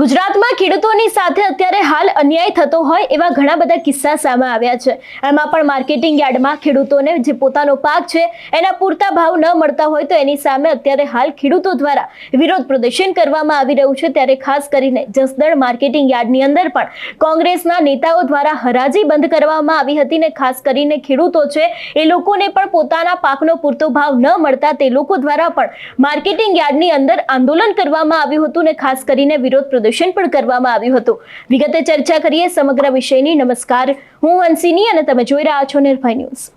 ગુજરાતમાં ખેડૂતોની સાથે અત્યારે હાલ અન્યાય થતો હોય એવા ઘણા બધા કિસ્સા સામે આવ્યા છે। એમાં પણ માર્કેટિંગ યાર્ડમાં ખેડૂતોને જે પોતાનો પાક છે એના પૂરતા ભાવ ન મળતા હોય તો એની સામે અત્યારે હાલ ખેડૂતો દ્વારા વિરોધ પ્રદર્શન કરવામાં આવી રહ્યું છે। ત્યારે ખાસ કરીને જસદણ માર્કેટિંગ યાર્ડની અંદર પણ કોંગ્રેસના નેતાઓ દ્વારા હરાજી બંધ કરવામાં આવી હતી ને ખાસ કરીને ખેડૂતો છે એ લોકોને પણ પોતાના પાકનો પૂરતો ભાવ ન મળતા તે લોકો દ્વારા પણ માર્કેટિંગ યાર્ડની અંદર આંદોલન કરવામાં આવ્યું હતું ને ખાસ કરીને વિરોધ પ્રદર્શન પણ કરવામાં આવ્યું હતું। વિગતે ચર્ચા કરીએ સમગ્ર વિષયની। નમસ્કાર, હું હંસિની અને તમે જોઈ રહ્યા છો નિર્ભય ન્યૂઝ।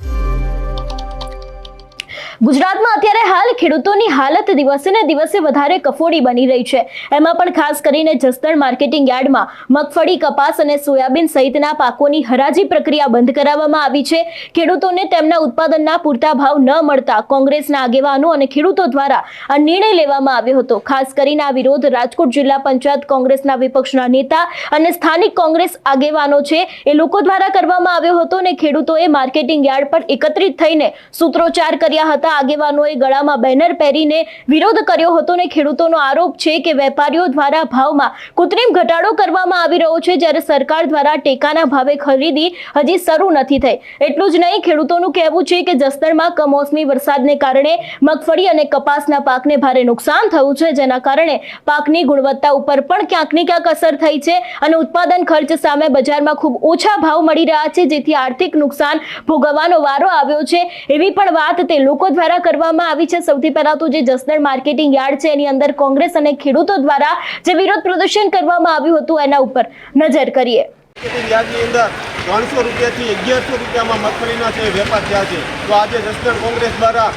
ગુજરાતમાં અત્યારે હાલ ખેડૂતોની હાલત દિવસે ને દિવસે વધારે કફોડી બની રહી છે। એમાં પણ ખાસ કરીને જસદણ માર્કેટિંગ યાર્ડમાં મગફળી, કપાસ અને સોયાબીન સહિતના પાકોની હરાજી પ્રક્રિયા બંધ કરાવવામાં આવી છે। ખેડૂતોને તેમના ઉત્પાદનના પૂરતા ભાવ ન મળતા કોંગ્રેસના આગેવાનો અને ખેડૂતો દ્વારા આ નિર્ણય લેવામાં આવ્યો હતો। ખાસ કરીને આ વિરોધ રાજકોટ જિલ્લા પંચાયત કોંગ્રેસના વિપક્ષના નેતા અને સ્થાનિક કોંગ્રેસ આગેવાનો છે એ લોકો દ્વારા કરવામાં આવ્યો હતો અને ખેડૂતોએ માર્કેટિંગ યાર્ડ પર એકત્રિત થઈને સૂત્રોચ્ચાર કર્યા હતા। આગેવાનોએ ગળામાં બેનર પહેરીને વિરોધ કર્યો હતો અને ખેડૂતોનો આરોપ છે કે વેપારીઓ દ્વારા ભાવમાં કૃત્રિમ ઘટાડો કરવામાં આવી રહ્યો છે જ્યારે સરકાર દ્વારા ટેકાના ભાવે ખરીદી હજી શરૂ નથી થઈ। એટલું જ નહીં, ખેડૂતોનું કહેવું છે કે જસદણમાં કમોસમી વરસાદને કારણે મગફળી અને કપાસના પાકને ભારે નુકસાન થયું છે જેના કારણે પાકની ગુણવત્તા ઉપર પણ ક્યાંક ને ક્યાંક અસર થઈ છે અને ઉત્પાદન ખર્ચ સામે બજારમાં ખૂબ ઓછા ભાવ મળી રહ્યા છે જેથી આર્થિક નુકસાન ભોગવવાનો વારો આવ્યો છે એવી પણ વાત તે લોકો દ્વારા કરવામાં આવી છે। સૌથી પહેલા તો જે જસદણ માર્કેટિંગ યાર્ડ છે એની અંદર કોંગ્રેસ અને ખેડૂતો દ્વારા જે વિરોધ પ્રદર્શન કરવામાં આવ્યું હતું એના ઉપર નજર કરીએ। માર્કેટિંગ યાર્ડની અંદર 300 રૂપિયાથી 1100 રૂપિયામાં મગફળીના છે વેપાર થયા છે। તો આજે જસદણ કોંગ્રેસ દ્વારા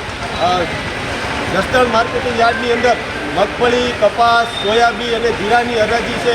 જસદણ માર્કેટિંગ યાર્ડની અંદર મગફળી, કપાસ, સોયાબીન અને જીરાની હરાજી છે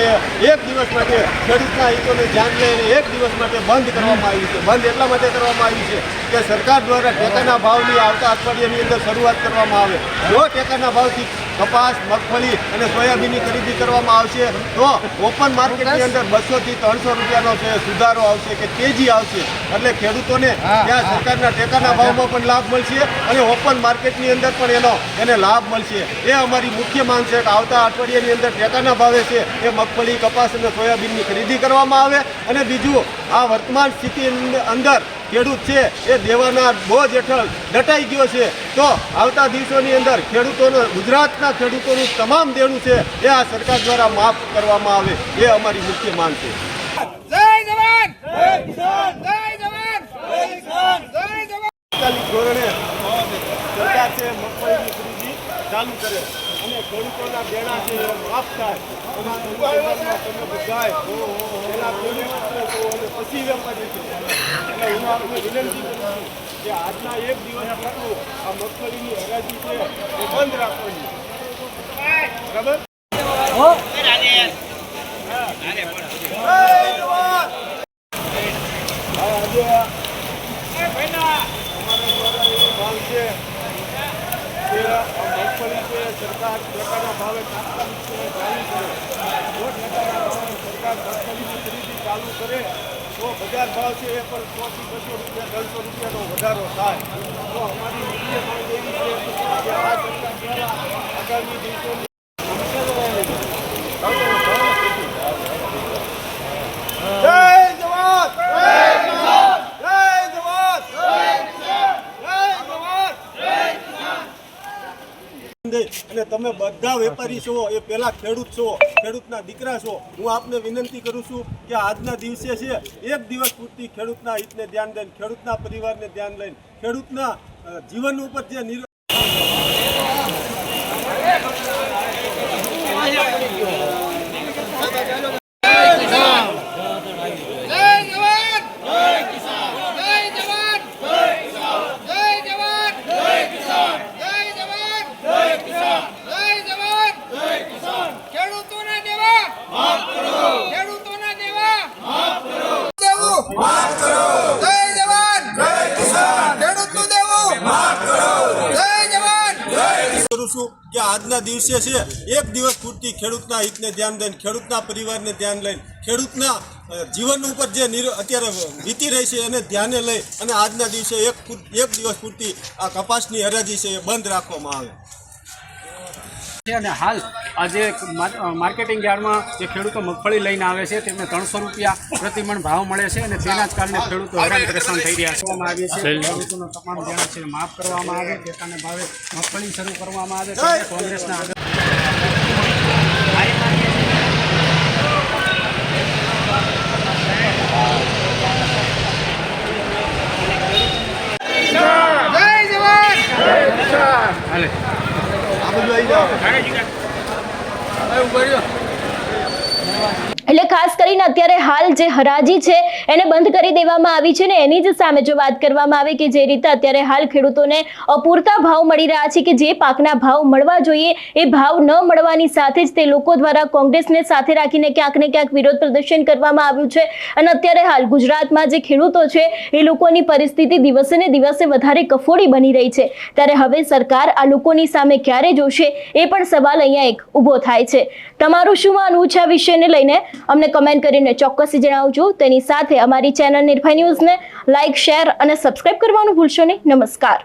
એક દિવસ માટે ખેડૂતના હિતોને ધ્યાન લઈને એક દિવસ માટે બંધ કરવામાં આવી છે। બંધ એટલા માટે કરવામાં આવી છે કે સરકાર દ્વારા ટેકાના ભાવની આવતા અઠવાડિયાની અંદર શરૂઆત કરવામાં આવે। જો ટેકાના ભાવથી કપાસ, મગફળી અને સોયાબીનની ખરીદી કરવામાં આવશે તો ઓપન માર્કેટની અંદર 200 થી 300 રૂપિયાનો છે સુધારો આવશે કે તેજી આવશે એટલે ખેડૂતોને ત્યાં સરકારના ટેકાના ભાવમાં પણ લાભ મળશે અને ઓપન માર્કેટની અંદર પણ એને લાભ મળશે। એ અમારી મુખ્ય માંગ છે કે આવતા અઠવાડિયાની અંદર ટેકાના ભાવે છે એ મગફળી, કપાસ અને સોયાબીનની ખરીદી કરવામાં આવે। અને બીજું, આ વર્તમાન સ્થિતિની અંદર ખેડૂત છે એ દેવાના બોજ હેઠળ દટાઈ ગયો છે તો આવતા દિવસોની અંદર ખેડૂતોનો ગુજરાતના ખેડૂતોનું તમામ દેણું છે એ આ સરકાર દ્વારા માફ કરવામાં આવે એ અમારી મુખ્ય માંગ છે। જય જવાન, જય કિસાન, જય જવાન, જય કિસાન, જય જવાન। તાત્કાલિક ધોરણે સરકાર છે મગફળીની ખરીદી ચાલુ કરે અને ખેડૂતોના દેણા છે એ માફ થાય અને તમે બધાય એના અને પછી વેપારી છે એટલે હું આપને વિનંતી કરું છું કે આજના એક દિવસ પૂરતું આ મગફળીની હરાજી છે એ બંધ રાખવાની બરાબર। મગફળી છે સરકાર ટેકાના ભાવે તાત્કાલિક ચાલુ કરે। જો ટેકાના ભાવે સરકાર મગફળીની ખરીદી ચાલુ કરે તો બજાર ભાવ છે એ પણ 100 થી 200 રૂપિયા 300 રૂપિયાનો વધારો થાય। તો અમારી મુખ્ય માંગ એવી છે કે આ સરકાર દ્વારા આગામી દિવસોની અને તમે બધા વેપારી છો એ પેલા ખેડૂત છો, ખેડૂતના દીકરા છો। હું આપને વિનંતી કરું છું કે આજના દિવસે છે એક દિવસ પૂરતી ખેડૂતના હિતને ધ્યાન દઈને, ખેડૂતના પરિવારને ધ્યાન લઈને, ખેડૂતના જીવન ઉપર જે છું કે આજના દિવસે છે એક દિવસ પૂરતી ખેડૂતના હિતને ધ્યાન દઈને, ખેડૂતના પરિવારને ધ્યાન લઈને, ખેડૂતના જીવન ઉપર જે અત્યારે વીતી રહી છે એને ધ્યાને લઈ અને આજના દિવસે એક દિવસ પૂરતી આ કપાસની હરાજી છે એ બંધ રાખવામાં આવે। છે અને હાલ આજે માર્કેટિંગ યાર્ડમાં જે ખેડૂતો મગફળી લઈને આવે છે તેમને 300 રૂપિયા પ્રતિમણ ભાવ મળે છે અને તેના જ કારણે ખેડૂતો હેરાન પરેશાન થઈ રહ્યા છે. આવીએ છીએ ખેડૂતોનો તમામ દેણા છે માફ કરવામાં આવે, ટેકાના ભાવે મગફળી શરૂ કરવામાં આવે ત્યારે કોંગ્રેસના આગળ હાલે આ બધું આવી જાઓ. એટલે ખાસ કરીને અત્યારે હાલ જે હરાજી છે એને બંધ કરી દેવામાં આવી છે ને એની જ સામે જો વાત કરવામાં આવે કે જે રીતે અત્યારે હાલ ખેડૂતોને અપૂરતા ભાવ મળી રહ્યા છે કે જે પાકના ભાવ મળવા જોઈએ એ ભાવ ન મળવાની સાથે જ તે લોકો દ્વારા કોંગ્રેસને સાથે રાખીને ક્યાંક ને ક્યાંક વિરોધ પ્રદર્શન કરવામાં આવ્યું છે અને અત્યારે હાલ ગુજરાતમાં જે ખેડૂતો છે એ લોકોની પરિસ્થિતિ દિવસે ને દિવસે વધારે કફોડી બની રહી છે. ત્યારે હવે સરકાર આ લોકોની સામે ક્યારે જોશે એ પણ સવાલ અહીંયા એક ઊભો થાય છે. તમારું શું માનવું છે આ વિષયને લઈને અમને કમેન્ટ કરીને ચોક્કસથી જણાવજો. તેની સાથે અમારી ચેનલ નિર્ભય ન્યૂઝને લાઇક, શેર અને સબસ્ક્રાઇબ કરવાનું ભૂલશો નહીં. નમસ્કાર.